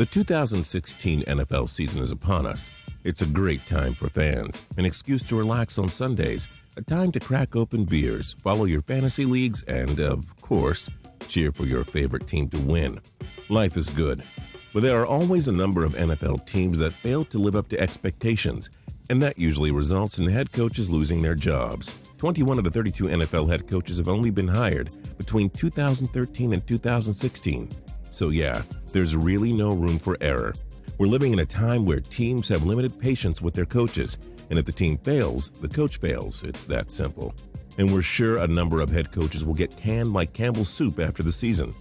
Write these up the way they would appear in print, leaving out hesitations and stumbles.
The 2016 NFL season is upon us. It's a great time for fans, an excuse to relax on Sundays, a time to crack open beers, follow your fantasy leagues, and, of course, cheer for your favorite team to win. Life is good, but there are always a number of NFL teams that fail to live up to expectations, and that usually results in head coaches losing their jobs. 21 of the 32 NFL head coaches have only been hired between 2013 and 2016. So yeah, there's really no room for error. We're living in a time where teams have limited patience with their coaches, and if the team fails, the coach fails. It's that simple. And we're sure a number of head coaches will get canned like Campbell soup after the season.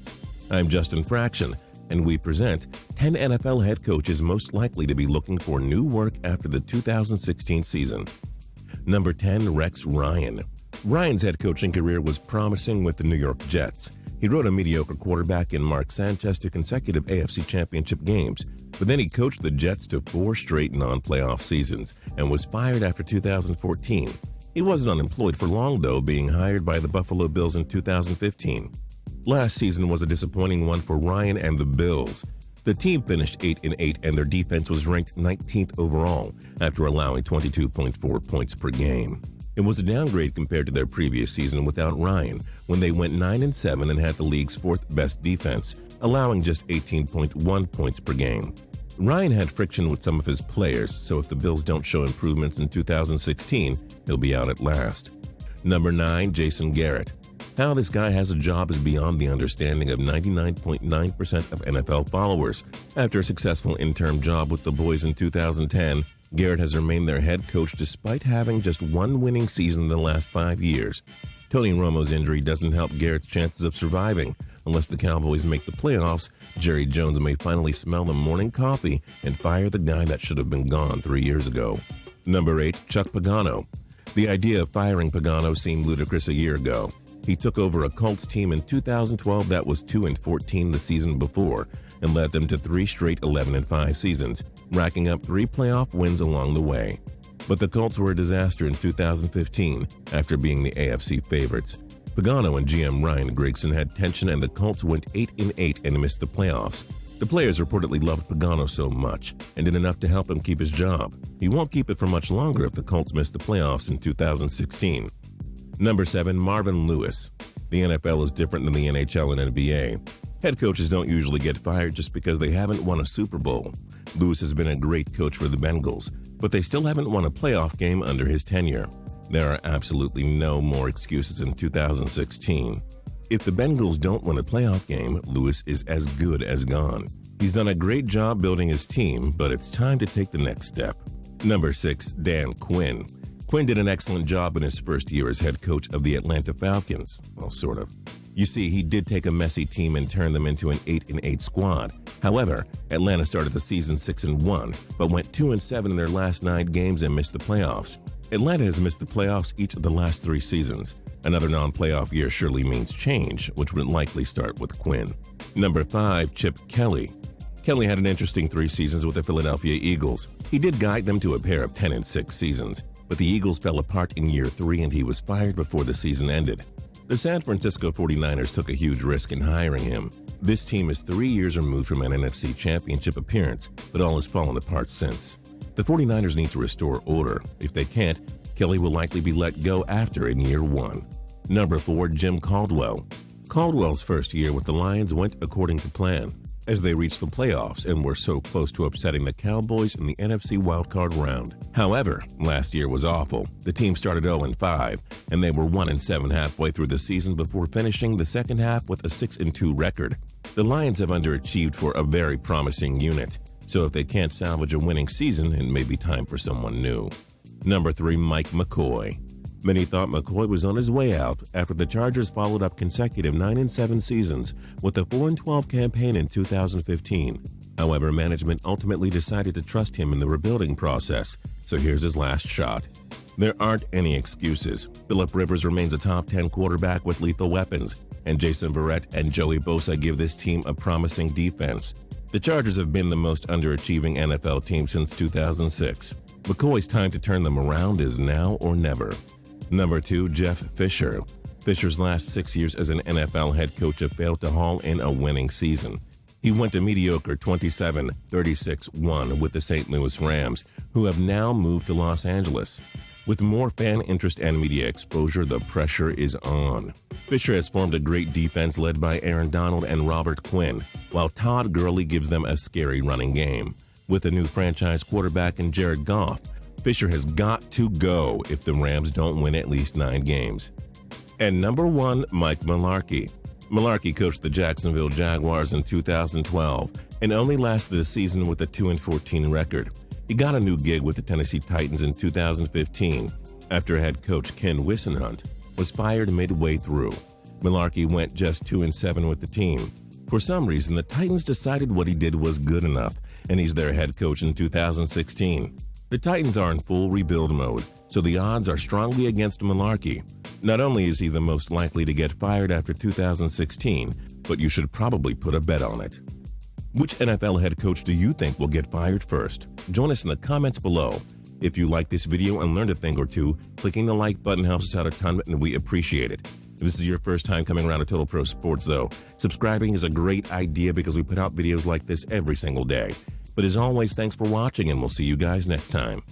I'm Justin Fraction, and we present 10 NFL head coaches most likely to be looking for new work after the 2016 season. Number 10, Rex Ryan. Ryan's head coaching career was promising with the New York Jets. He rode a mediocre quarterback in Mark Sanchez to consecutive AFC Championship games, but then he coached the Jets to 4 straight non-playoff seasons and was fired after 2014. He wasn't unemployed for long, though, being hired by the Buffalo Bills in 2015. Last season was a disappointing one for Ryan and the Bills. The team finished 8-8 and their defense was ranked 19th overall after allowing 22.4 points per game. It was a downgrade compared to their previous season without Ryan, when they went 9-7 and had the league's 4th best defense, allowing just 18.1 points per game. Ryan had friction with some of his players, so if the Bills don't show improvements in 2016, he'll be out at last. Number 9, Jason Garrett. How this guy has a job is beyond the understanding of 99.9% of NFL followers. After a successful interim job with the boys in 2010, Garrett has remained their head coach despite having just one winning season in the last 5 years. Tony Romo's injury doesn't help Garrett's chances of surviving. Unless the Cowboys make the playoffs, Jerry Jones may finally smell the morning coffee and fire the guy that should have been gone 3 years ago. Number 8, Chuck Pagano. The idea of firing Pagano seemed ludicrous a year ago. He took over a Colts team in 2012 that was 2-14 the season before and led them to 3 straight 11-5 seasons, racking up 3 playoff wins along the way. But the Colts were a disaster in 2015 after being the AFC favorites. Pagano and GM Ryan Grigson had tension and the Colts went 8-8 and missed the playoffs. The players reportedly loved Pagano so much and did enough to help him keep his job. He won't keep it for much longer if the Colts miss the playoffs in 2016. Number 7, Marvin Lewis. The NFL is different than the NHL and NBA. Head coaches don't usually get fired just because they haven't won a Super Bowl. Lewis has been a great coach for the Bengals, but they still haven't won a playoff game under his tenure. There are absolutely no more excuses in 2016. If the Bengals don't win a playoff game, Lewis is as good as gone. He's done a great job building his team, but it's time to take the next step. Number 6, Dan Quinn. Quinn did an excellent job in his first year as head coach of the Atlanta Falcons. Well, sort of. You see, he did take a messy team and turn them into an 8-8 squad. However, Atlanta started the season 6-1, but went 2-7 in their last 9 games and missed the playoffs. Atlanta has missed the playoffs each of the last 3 seasons. Another non-playoff year surely means change, which would likely start with Quinn. Number 5, Chip Kelly. Kelly had an interesting 3 seasons with the Philadelphia Eagles. He did guide them to a pair of 10-6 seasons, but the Eagles fell apart in year 3 and he was fired before the season ended. The San Francisco 49ers took a huge risk in hiring him. This team is 3 years removed from an NFC Championship appearance, but all has fallen apart since. The 49ers need to restore order. If they can't, Kelly will likely be let go after in year 1. Number 4, Jim Caldwell. Caldwell's first year with the Lions went according to plan, as they reached the playoffs and were so close to upsetting the Cowboys in the NFC wildcard round. However, last year was awful. The team started 0-5, and they were 1-7 halfway through the season before finishing the second half with a 6-2 record. The Lions have underachieved for a very promising unit, so if they can't salvage a winning season, it may be time for someone new. Number 3, Mike McCoy. Many thought McCoy was on his way out after the Chargers followed up consecutive 9-7 seasons with a 4-12 campaign in 2015. However, management ultimately decided to trust him in the rebuilding process, so here's his last shot. There aren't any excuses. Phillip Rivers remains a top 10 quarterback with lethal weapons, and Jason Verrett and Joey Bosa give this team a promising defense. The Chargers have been the most underachieving NFL team since 2006. McCoy's time to turn them around is now or never. Number 2, Jeff Fisher. Fisher's last 6 years as an NFL head coach have failed to haul in a winning season. He went to mediocre 27-36-1 with the St. Louis Rams, who have now moved to Los Angeles. With more fan interest and media exposure, the pressure is on. Fisher has formed a great defense led by Aaron Donald and Robert Quinn, while Todd Gurley gives them a scary running game. With a new franchise quarterback in Jared Goff, Fisher has got to go if the Rams don't win at least 9 games. And number 1, Mike Mularkey. Mularkey coached the Jacksonville Jaguars in 2012 and only lasted a season with a 2-14 record. He got a new gig with the Tennessee Titans in 2015 after head coach Ken Whisenhunt was fired midway through. Mularkey went just 2-7 with the team. For some reason, the Titans decided what he did was good enough, and he's their head coach in 2016. The Titans are in full rebuild mode, so the odds are strongly against Mularkey. Not only is he the most likely to get fired after 2016, but you should probably put a bet on it. Which NFL head coach do you think will get fired first? Join us in the comments below. If you like this video and learned a thing or two, clicking the like button helps us out a ton and we appreciate it. If this is your first time coming around to Total Pro Sports though, subscribing is a great idea because we put out videos like this every single day. But as always, thanks for watching and we'll see you guys next time.